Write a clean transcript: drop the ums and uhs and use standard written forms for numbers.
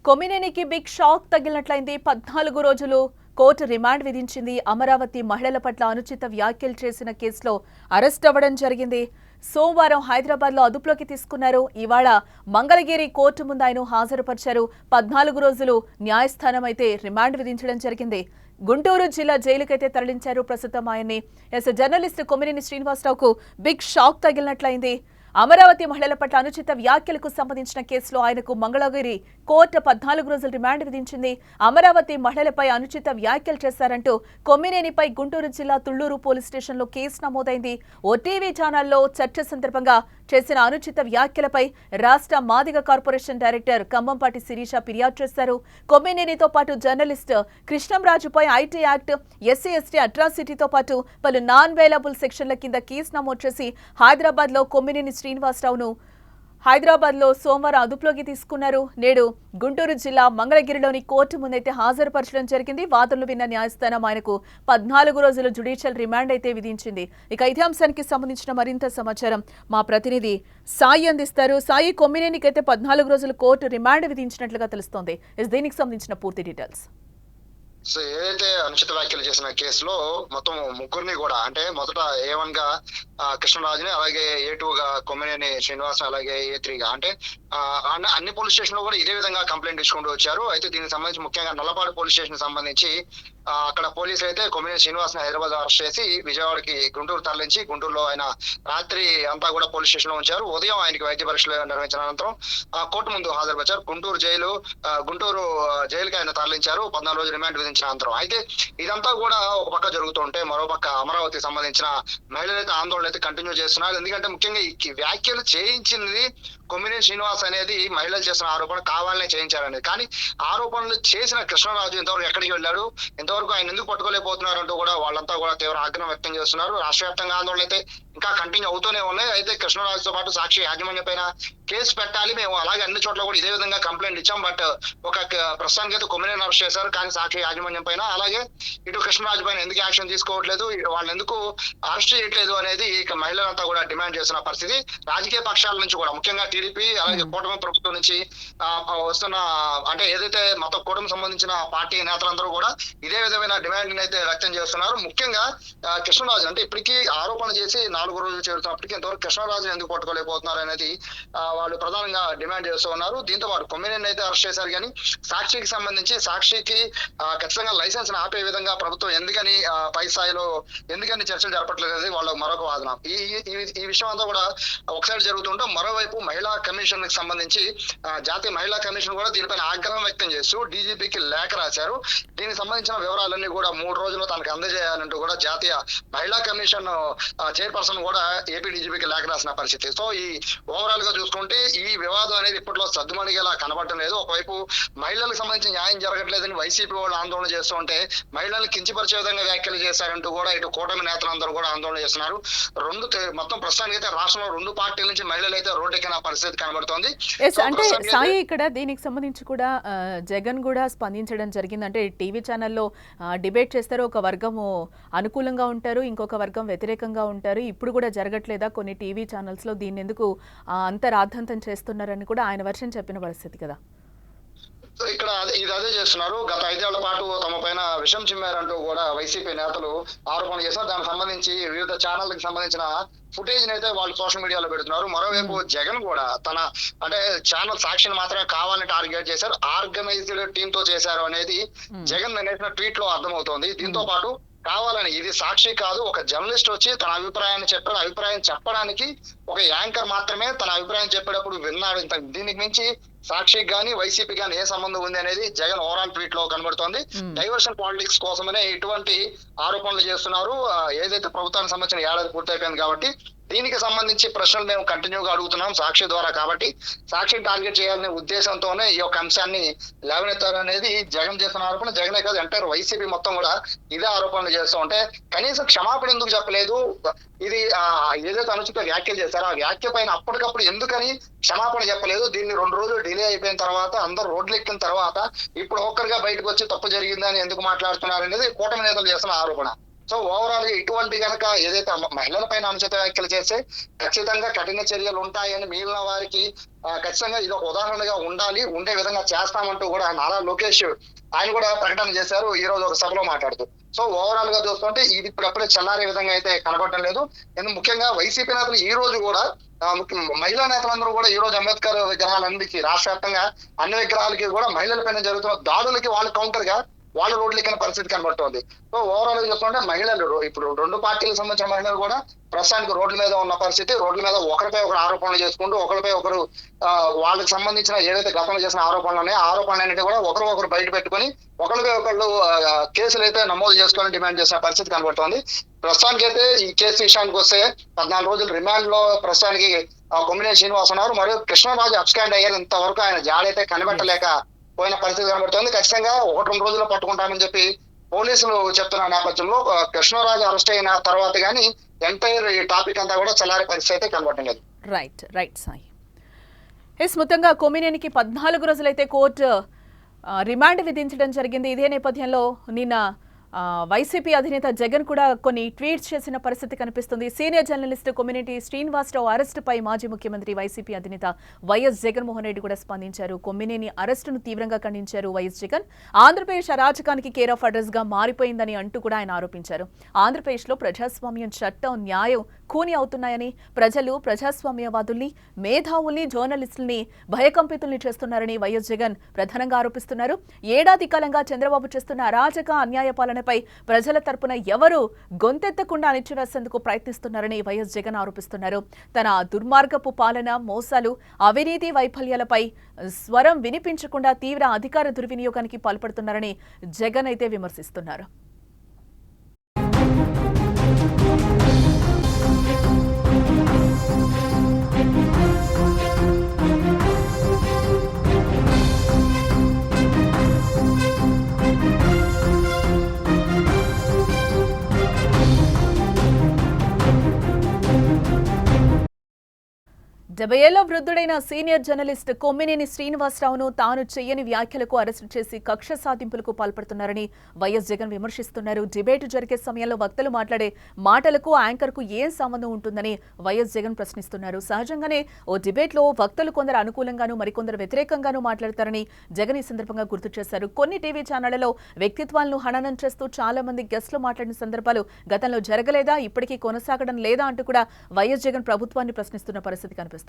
కొమ్మినేనికి big shock తగిలినట్లయింది. 14 రోజులు court remand విధించింది. అమరావతి మహిళల పట్ల అనుచిత వ్యాఖ్యలు చేసిన కేసులో అరెస్ట్ అవ్వడం జరిగింది. సోమవారం హైదరాబాద్ లో అదుపులోకి తీసుకున్నారు. ఇవాళ మంగళగిరి కోర్టు ముందు ఆయన హాజరుపరిచారు. 14 రోజులు న్యాయస్థానం అయితే రిమాండ్ విధించడం జరిగింది. గుంటూరు జిల్లా జైలుకైతే తరలించారు. ప్రస్తుతం ఆయన్ని జర్నలిస్ట్ కొమ్మినేని శ్రీనివాసరావుకు బిగ్ షాక్ తగిలినట్లయింది. అమరావతి మహిళల పట్ల అనుచిత వ్యాఖ్యలకు సంబంధించిన కేసులో ఆయనకు మంగళగిరి కోర్టు 14 రోజులు రిమాండ్ విధించింది. అమరావతి మహిళలపై అనుచిత వ్యాఖ్యలు చేశారంటూ కొమ్మినేనిపై గుంటూరు జిల్లా తుళ్లూరు పోలీస్ స్టేషన్లో కేసు నమోదైంది. ఓ టీవీ ఛానల్లో చర్చ సందర్భంగా చేసిన అనుచిత వ్యాఖ్యలపై రాష్ట్ర మాదిగ కార్పొరేషన్ డైరెక్టర్ కంబంపాటి శిరీష ఫిర్యాదు చేశారు. కొమ్మినేనితో పాటు జర్నలిస్ట్ కృష్ణంరాజుపై ఐటీ యాక్ట్, ఎస్సీ ఎస్టీ అట్రాసిటీతో పాటు పలు నాన్ వేలబుల్ సెక్షన్ల కింద కేసు నమోదు చేసి హైదరాబాద్ లో కొమ్మినేని శ్రీనివాసరావును హైదరాబాద్ లో సోమవారం అదుపులోకి తీసుకున్నారు. నేడు గుంటూరు జిల్లా మంగళగిరిలోని కోర్టు ముందైతే హాజరుపరచడం జరిగింది. వాదనలు విన్న న్యాయస్థానం ఆయనకు 14 రోజుల జ్యుడిషియల్ రిమాండ్ అయితే విధించింది. ఇక ఇదే అంశానికి సంబంధించిన మరింత సమాచారం మా ప్రతినిధి సాయి అందిస్తారు. సాయి, కొమ్మినేనికి అయితే 14 రోజులు కోర్టు రిమాండ్ విధించినట్లుగా తెలుస్తోంది. దీనికి సంబంధించిన పూర్తి డీటెయిల్స్. సో ఏదైతే అనుచిత వ్యాఖ్యలు చేసిన కేసులో మొత్తం ముగ్గురిని కూడా, అంటే మొదట A1 గా కృష్ణరాజుని, అలాగే A2 గా కొమ్మినేని శ్రీనివాస్, అలాగే A3 గా, అంటే అన్ని పోలీస్ స్టేషన్ లో కూడా ఇదే విధంగా కంప్లైంట్ ఇచ్చుకుంటూ వచ్చారు. అయితే దీనికి సంబంధించి ముఖ్యంగా నల్లపాడు పోలీస్ స్టేషన్ సంబంధించి అక్కడ పోలీసులు అయితే కొమ్మినేని శ్రీనివాస్ ని హైదరాబాద్ అరెస్ట్ చేసి విజయవాడకి గుంటూరు తరలించి గుంటూరులో ఆయన రాత్రి అంతా కూడా పోలీస్ స్టేషన్ లో ఉంచారు. ఉదయం ఆయనకి వైద్య పరీక్షలు నిర్వహించిన అనంతరం కోర్టు ముందు హాజరుపరిచారు. గుంటూరు జైలుకి ఆయన తరలించారు 14 రోజులు రిమాండ్ విధించిన అనంతరం. అయితే ఇదంతా కూడా ఒక పక్క జరుగుతుంటే మరో పక్క అమరావతికి సంబంధించిన మహిళలు అయితే ఆందోళన అయితే కంటిన్యూ చేస్తున్నారు. ఎందుకంటే ముఖ్యంగా ఈ వ్యాఖ్యలు చేయించింది కొమ్మినేని శ్రీనివాస్ అనేది మహిళలు చేసిన ఆరోపణ కావాలనే చేయించారనేది. కానీ ఆరోపణలు చేసిన కృష్ణరాజు ఇంతవరకు ఎక్కడికి వెళ్ళాడు, ఇంతవరకు ఆయన ఎందుకు పట్టుకోలేకపోతున్నారు అంటూ కూడా వాళ్ళంతా కూడా తీవ్ర ఆగ్రహం వ్యక్తం చేస్తున్నారు. రాష్ట్ర వ్యాప్తంగా ఆందోళన అయితే ఇంకా కంటిన్యూ అవుతూనే ఉన్నాయి. అయితే కృష్ణరాజుతో పాటు సాక్షి యాజమాన్యం పైన కేసు పెట్టాలి, మేము అలాగే అన్ని చోట్ల కూడా ఇదే విధంగా కంప్లైంట్ ఇచ్చాం. బట్ ఒక ప్రస్తుతానికి అయితే కొమ్మినేని అరెస్ట్ చేశారు, కానీ సాక్షి యాజమాన్యం పైన అలాగే ఇటు కృష్ణరాజు పైన ఎందుకు యాక్షన్ తీసుకోవట్లేదు, వాళ్ళు ఎందుకు అరెస్ట్ చేయట్లేదు అనేది ఇక మహిళలంతా కూడా డిమాండ్ చేస్తున్న పరిస్థితి. రాజకీయ పక్షాల నుంచి కూడా ముఖ్యంగా టీడీపీ, అలాగే కూటమి ప్రభుత్వం నుంచి వస్తున్న, అంటే ఏదైతే మొత్తం కూటమి సంబంధించిన పార్టీ నేతలందరూ కూడా ఇదే విధమైన డిమాండ్ అయితే వ్యక్తం చేస్తున్నారు. ముఖ్యంగా కృష్ణరాజు అంటే ఇప్పటికీ ఆరోపణ చేసి 4 రోజులు చేరుతున్నప్పటికీ ఇంతవరకు కృష్ణరాజు ఎందుకు పట్టుకోలేకపోతున్నారు అనేది వాళ్ళు ప్రధానంగా డిమాండ్ చేస్తూ ఉన్నారు. దీంతో పాటు కొమ్మినేని అయితే అరెస్ట్ చేశారు, కానీ సాక్షికి సంబంధించి సాక్షికి ఖచ్చితంగా లైసెన్స్ ఆపే విధంగా ప్రభుత్వం ఎందుకని పై స్థాయిలో ఎందుకని చర్చలు జరపట్లేదు అనేది వాళ్ళ మరొక వాదన. ఈ విషయం అంతా కూడా ఒకసారి జరుగుతుంటే, మరోవైపు మహిళా కమిషన్ కి సంబంధించి జాతీయ మహిళా కమిషన్ కూడా దీనిపైన ఆగ్రహం వ్యక్తం చేస్తూ డీజీపీకి లేఖ రాశారు. దీనికి సంబంధించిన వివరాలన్నీ కూడా 3 రోజుల్లో తనకు అందజేయాలంటూ కూడా జాతీయ మహిళా కమిషన్ చైర్పర్సన్ కూడా ఏపీ డీజీపీకి లేఖ రాసిన పరిస్థితి. సో ఈ ఓవరాల్ గా చూసుకుంటే ఈ వివాదం అనేది ఇప్పట్లో సద్దుమణిగేలా కనబడటం లేదు. ఒకవైపు మహిళలకు సంబంధించి న్యాయం జరగట్లేదని వైసీపీ వాళ్ళు ఆందోళన చేస్తూ ఉంటే, మహిళలను కించపరిచే విధంగా వ్యాఖ్యలు చేశారంటూ కూడా ఇటు కూటమి నేతలందరూ కూడా ఆందోళన చేస్తున్నారు. మొత్తం ప్రస్తుతానికి అయితే రాష్ట్రంలో 2 పార్టీల నుంచి మహిళలు అయితే రోడ్డెక్కిన పరిస్థితి కనబడుతోంది. అంటే సాయి, ఇక్కడ దీనికి సంబంధించి కూడా జగన్ కూడా స్పందించడం జరిగింది. అంటే టీవీ ఛానల్లో డిబేట్ చేస్తారు, ఒక వర్గము అనుకూలంగా ఉంటారు, ఇంకొక వర్గం వ్యతిరేకంగా ఉంటారు. ఇప్పుడు కూడా జరగట్లేదా కొన్ని టీవీ ఛానల్స్ లో, దీన్ని ఎందుకు అంత రాద్ధాంతం చేస్తున్నారని కూడా ఆయన వర్షన్ చెప్పిన పరిస్థితి కదా. ఇక్కడ అదే చేస్తున్నారు. గత 5 ఏళ్ల పాటు తమ పైన విషం చిమ్మారంటూ కూడా వైసీపీ నేతలు ఆరోపణ చేశారు. దానికి సంబంధించి వివిధ ఛానళ్ళకి సంబంధించిన ఫుటేజ్ అయితే వాళ్ళు సోషల్ మీడియాలో పెడుతున్నారు. మరోవైపు జగన్ కూడా తన అంటే ఛానల్ సాక్షిని మాత్రమే కావాలని టార్గెట్ చేశారు, ఆర్గనైజ్డ్ టీమ్ తో చేశారు అనేది జగన్ నేసిన ట్వీట్ లో అర్థమవుతోంది. దీంతో పాటు కావాలని, ఇది సాక్షి కాదు, ఒక జర్నలిస్ట్ వచ్చి తన అభిప్రాయాన్ని చెప్పాడు, అభిప్రాయం చెప్పడానికి ఒక యాంకర్ మాత్రమే తన అభిప్రాయం చెప్పేటప్పుడు విన్నాడు. దీనికి మించి సాక్షికి గానీ వైసీపీ గానీ ఏ సంబంధం ఉంది అనేది జగన్ ఓవరాల్ ట్వీట్ లో కనబడుతోంది. డైవర్షన్ పాలిటిక్స్ కోసమనే ఇటువంటి ఆరోపణలు చేస్తున్నారు. ఏదైతే ప్రభుత్వానికి సంబంధించిన ఏడాది పూర్తయిపోయింది కాబట్టి దీనికి సంబంధించి ప్రశ్నలు మేము కంటిన్యూగా అడుగుతున్నాం సాక్షి ద్వారా. కాబట్టి సాక్షిని టార్గెట్ చేయాలనే ఉద్దేశంతోనే ఈ యొక్క అంశాన్ని లేవనెత్తారు అనేది జగన్ చేస్తున్న ఆరోపణ. జగనే కాదు, ఎంటైర్ వైసీపీ మొత్తం కూడా ఇదే ఆరోపణలు చేస్తూ ఉంటే కనీసం క్షమాపణ ఎందుకు చెప్పలేదు, ఇది ఏదైతే అనుచిత వ్యాఖ్యలు చేశారో ఆ వ్యాఖ్య పైన అప్పటికప్పుడు ఎందుకని క్షమాపణ చెప్పలేదు, దీన్ని 2 రోజులు డిలే అయిపోయిన తర్వాత అందరూ రోడ్లు ఎక్కిన తర్వాత ఇప్పుడు ఒక్కరిగా బయటకు వచ్చి తప్పు జరిగిందని ఎందుకు మాట్లాడుతున్నారు అనేది కూటమి నేతలు చేస్తున్న ఆరోపణ. సో ఓవరాల్ గా ఇటువంటి గనక ఏదైతే మహిళల పైన అనుచిత వ్యాఖ్యలు చేస్తే ఖచ్చితంగా కఠిన చర్యలు ఉంటాయని మిగిలిన వారికి ఖచ్చితంగా ఇది ఒక ఉదాహరణగా ఉండే విధంగా చేస్తామంటూ కూడా నారా లోకేష్ ఆయన కూడా ప్రకటన చేశారు ఈ రోజు ఒక సభలో మాట్లాడుతూ. సో ఓవరాల్ గా చూస్తుంటే ఇది ఇప్పుడప్పుడే చల్లారే విధంగా అయితే కనబడటం లేదు. ముఖ్యంగా వైసీపీ నేతలు ఈ రోజు కూడా మహిళా నేతలందరూ కూడా ఈ రోజు అంబేద్కర్ విగ్రహాలన్నిటికీ రాష్ట్ర వ్యాప్తంగా అన్ని విగ్రహాలకి కూడా మహిళల పైన జరుగుతున్న దాడులకి వాళ్ళు కౌంటర్ గా వాళ్ళ రోడ్లు ఎక్కిన పరిస్థితి కనబడుతోంది. సో ఓవరాల్ గా చూస్తుంటే మహిళలు ఇప్పుడు రెండు పార్టీలకు సంబంధించిన మహిళలు కూడా ప్రస్తుతానికి రోడ్ల మీద ఉన్న పరిస్థితి. రోడ్ల మీద ఒకరిపై ఒకరు ఆరోపణలు చేసుకుంటూ ఒకరిపై ఒకరు వాళ్ళకి సంబంధించిన ఏదైతే గతంలో చేసిన ఆరోపణలు ఉన్నాయో ఆరోపణలు అనేవి కూడా ఒకరు బయట పెట్టుకుని ఒకరిపై ఒకళ్ళు కేసులు అయితే నమోదు చేసుకొని డిమాండ్ చేసిన పరిస్థితి కనబడుతోంది. ప్రస్తుతానికి అయితే ఈ కేసు విషయానికి వస్తే 14 రోజులు రిమాండ్ లో ప్రస్తుతానికి కొమ్మినేని శ్రీనివాస్ ఉన్నారు. మరియు కృష్ణరాజు అబ్స్కాండ్ అయ్యారు. ఇంతవరకు ఆయన జాడైతే కనిపెట్టలేక పోయిన పరిస్థితి కనబడుతుంది. ఖచ్చితంగా 1-2 రోజుల్లో పట్టుకుంటామని చెప్పి పోలీసులు చెప్తున్న నేపథ్యంలో కృష్ణరాజు అరెస్ట్ అయిన తర్వాత గానీ ఎంటైర్ ఈ టాపిక్ అంతా కూడా చల్లారే పరిస్థితి అయితే కనబడటం లేదు. రైట్ సాయి. మొత్తంగా కొమ్మినేనికి 14 రోజులైతే కోర్టు రిమాండ్ విధించడం జరిగింది. ఇదే నేపథ్యంలో నిన్న వైసీపీ అధినేత జగన్ కూడా కొన్ని ట్వీట్స్ చేసిన పరిస్థితి కనిపిస్తుంది. సీనియర్ జర్నలిస్ట్ కొమ్మినేని శ్రీనివాసరావు అరెస్టుపై మాజీ ముఖ్యమంత్రి వైసీపీ అధినేత వైఎస్ జగన్మోహన్ రెడ్డి కూడా స్పందించారు. కొమ్మినేని అరెస్టును తీవ్రంగా ఖండించారు వైఎస్ జగన్. ఆంధ్రప్రదేశ్ అరాచకానికి కేర్ ఆఫ్ అడ్రస్ గా మారిపోయిందని అంటూ కూడా ఆయన ఆరోపించారు. ఆంధ్రప్రదేశ్లో ప్రజాస్వామ్యం, చట్టం, న్యాయం ఖూనీ అవుతున్నాయని, ప్రజలు ప్రజాస్వామ్యవాదుల్ని, మేధావుల్ని, జర్నలిస్టుల్ని భయకంపితుల్ని చేస్తున్నారని వైఎస్ జగన్ ప్రధానంగా ఆరోపిస్తున్నారు. ఏడాది కాలంగా చంద్రబాబు చేస్తున్న అరాచక, అన్యాయ పాలనపై ప్రజల తరపున ఎవరు గొంతెత్తకుండా అణిచివేసేందుకు ప్రయత్నిస్తున్నారని వైఎస్ జగన్ ఆరోపిస్తున్నారు. తన దుర్మార్గపు పాలన, మోసాలు, అవినీతి వైఫల్యాలపై స్వరం వినిపించకుండా తీవ్ర అధికార దుర్వినియోగానికి పాల్పడుతున్నారని జగన్ అయితే విమర్శిస్తున్నారు. డెబ్బై వృద్ధుడైన సీనియర్ జర్నలిస్ట్ కొమ్మినేని శ్రీనివాసరావును తాను చేయని వ్యాఖ్యలకు అరెస్టు చేసి కక్ష సాధింపులకు పాల్పడుతున్నారని వైఎస్ జగన్ విమర్శిస్తున్నారు. డిబేట్ జరిగే సమయంలో వక్తలు మాట్లాడే మాటలకు యాంకర్ కు ఏం సంబంధం ఉంటుందని వైఎస్ జగన్ ప్రశ్నిస్తున్నారు. సహజంగానే ఓ డిబేట్ లో వక్తలు కొందరు అనుకూలంగానూ మరికొందరు వ్యతిరేకంగానూ మాట్లాడతారని జగన్ ఈ సందర్భంగా గుర్తు చేశారు. కొన్ని టీవీ ఛానళ్లలో వ్యక్తిత్వాలను హననం చేస్తూ చాలా మంది గెస్టులు మాట్లాడిన సందర్భాలు గతంలో జరగలేదా, ఇప్పటికీ కొనసాగడం లేదా అంటూ కూడా వైఎస్ జగన్ ప్రభుత్వాన్ని ప్రశ్నిస్తున్న పరిస్థితి కనిపిస్తోంది.